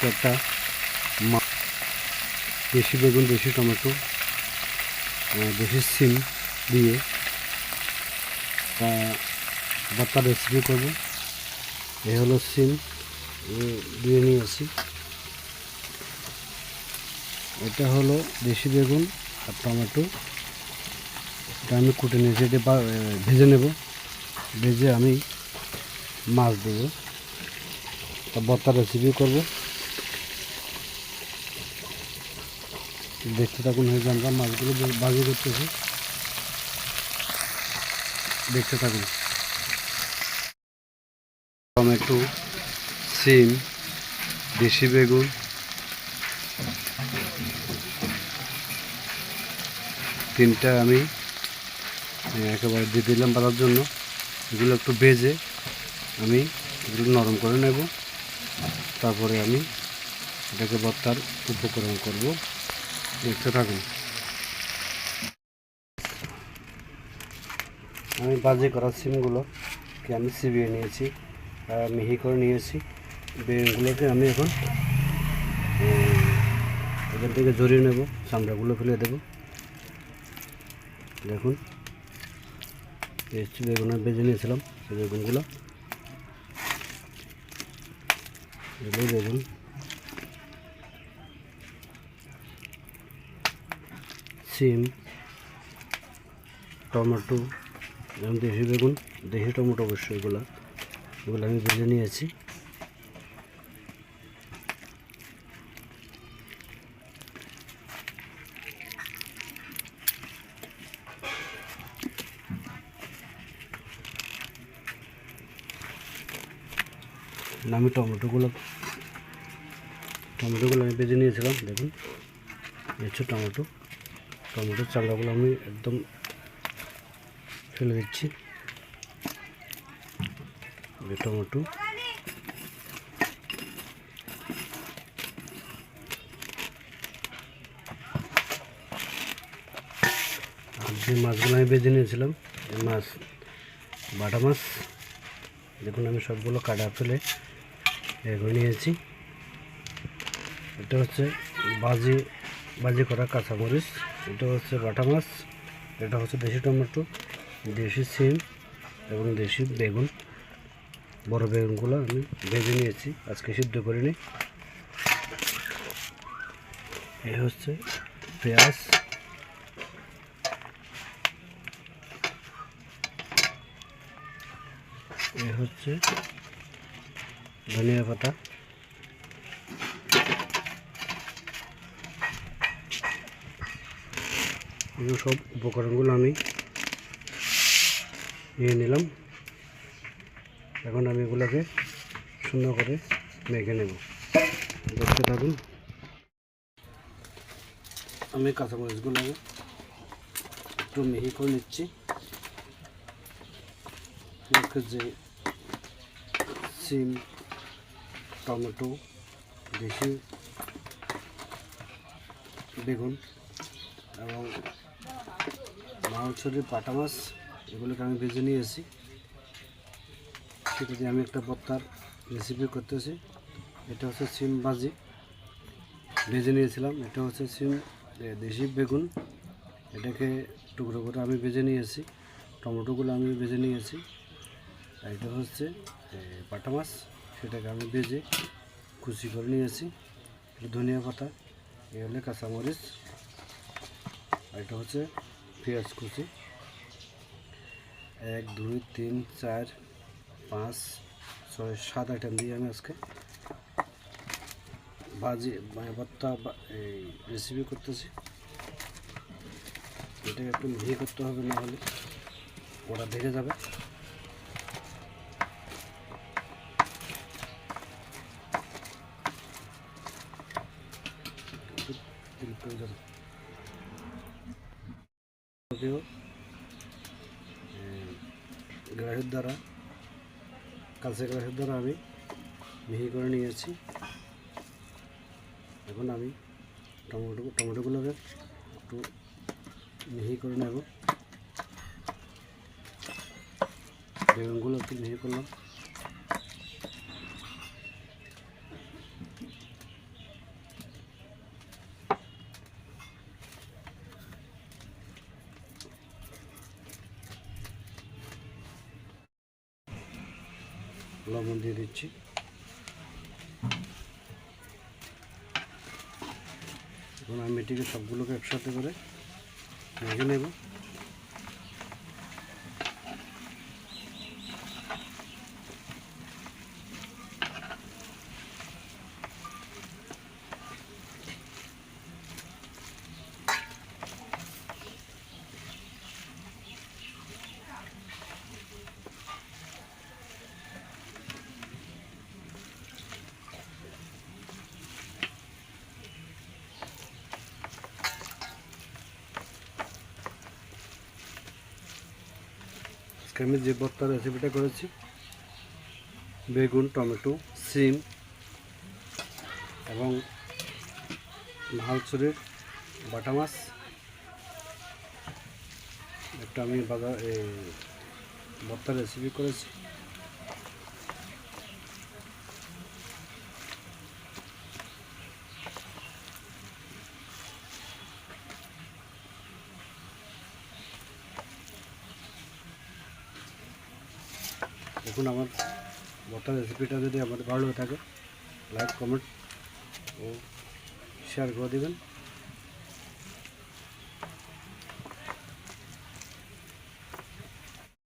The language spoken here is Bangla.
আজকে একটা দেশি বেগুন, দেশি টমেটো, দেশি সিম দিয়ে ভর্তা রেসিপি করব। এ হলো সিম দিয়ে নিয়েছি, এটা হলো দেশি বেগুন আর টমেটো। এটা আমি কুটে নিয়েছি, এটা ভেজে নেব। ভেজে আমি মাছ দেবো, তা ভর্তা রেসিপি করব। দেখতে থাকুন। হয়ে আমরা মাছগুলো ভাজি করতেছি, দেখতে থাকুন। টমেটো, সিম, দেশি বেগুন, তিনটা আমি একেবারে দিয়ে দিলাম বাড়ার জন্য। এগুলো একটু ভেজে আমি এগুলো নরম করে নেব, তারপরে আমি এটাকে ভর্তার উপকরণ করব। দেখতে থাকুন। আমি ভাজি করা সিমগুলোকে আমি চিবিয়ে নিয়েছি, মিহি করে নিয়েছি। বেগুনগুলোকে আমি এখন এখান থেকে জড়িয়ে নেব, চামড়াগুলো ফেলে দেব। দেখুন, বেগুন ভেজে নিয়েছিলাম, সেই বেগুনগুলো বেগুন সিম, টমেটো এবং দেশি বেগুন, দেশি টমেটো অবশ্যই, এগুলো আমি ভেজে নিয়েছি। আমি টমেটোগুলো আমি ভেজে নিয়েছিলাম। দেখুন, হচ্ছে টমেটোর চামড়াগুলো আমি একদম ফেলে দিচ্ছি। টমেটো আর যে মাছগুলো আমি ভেজে নিয়েছিলাম, এই মাছ বাটা মাছ, দেখুন আমি সবগুলো কাটা ফেলে এগুলো নিয়েছি। এটা হচ্ছে ভাজি করা কাঁচামরিচ, এটা হচ্ছে বাটা মাছ, এটা হচ্ছে দেশি টমেটো, দেশি সিম এবং দেশি বেগুন। বড় বেগুনগুলো আমি ভেজে নিয়েছি, আজকে সিদ্ধ করিনি। এই হচ্ছে পেঁয়াজ, এই হচ্ছে ধনিয়া পাতা, এই সব উপকরণগুলো আমি নিয়ে নিলাম। এখন আমি এগুলোকে সুন্দর করে মেখে নেব, দেখতে থাকুন। আমি কাঁচামরিচগুলো একটু মিহি করে নিচ্ছি। যে সিম, টমেটো, দেশি বেগুন এবং মাংসের বাটা মাছ, এগুলোকে আমি ভেজে নিয়েছি। সেটা দিয়ে আমি একটা ভর্তার রেসিপি করতেছি। এটা হচ্ছে সিম ভাজি ভেজে নিয়েছিলাম, এটা হচ্ছে সিম দেশি বেগুন, এটাকে টুকরো করে আমি ভেজে নিয়েছি। টমেটোগুলো আমি ভেজে নিয়েছি। আর এটা হচ্ছে বাটা মাছ, সেটাকে আমি ভেজে কুচি করে নিয়েছি। ধনিয়া পাতা, এ হলে কাঁচামরিচ, আর এটা হচ্ছে পেঁয়াজ কুচি। 1 2 3 4 5 6 7 আইটেম দিয়ে আমি আজকে ভাজি ভর্তা এই রেসিপি করতেছি। এটাকে একটু মিহি করতে হবে, না হলে ওরা দেখে যাবে। গ্রাহের দ্বারা, কাঁচা গ্রাহের দ্বারা আমি মিহি করে নিয়েছি। এখন আমি টমেটোগুলোকে একটু মিহি করে নেব। বেগুনগুলো একটু মিহি করলাম। লবণ দিয়ে দিচ্ছি। এখন আমি এটিকে সবগুলোকে একসাথে করে মেখে নেব। আমি যে ভর্তার রেসিপিটা করেছি, বেগুন, টমেটো, সিম এবং ভালছুরির বাটা মাছ, একটা আমি ভর্তার রেসিপি করেছি। দেখুন, আমার ভর্তার রেসিপিটা যদি আপনাদের ভালো হয়ে থাকে, লাইক, কমেন্ট ও শেয়ার করে দেবেন।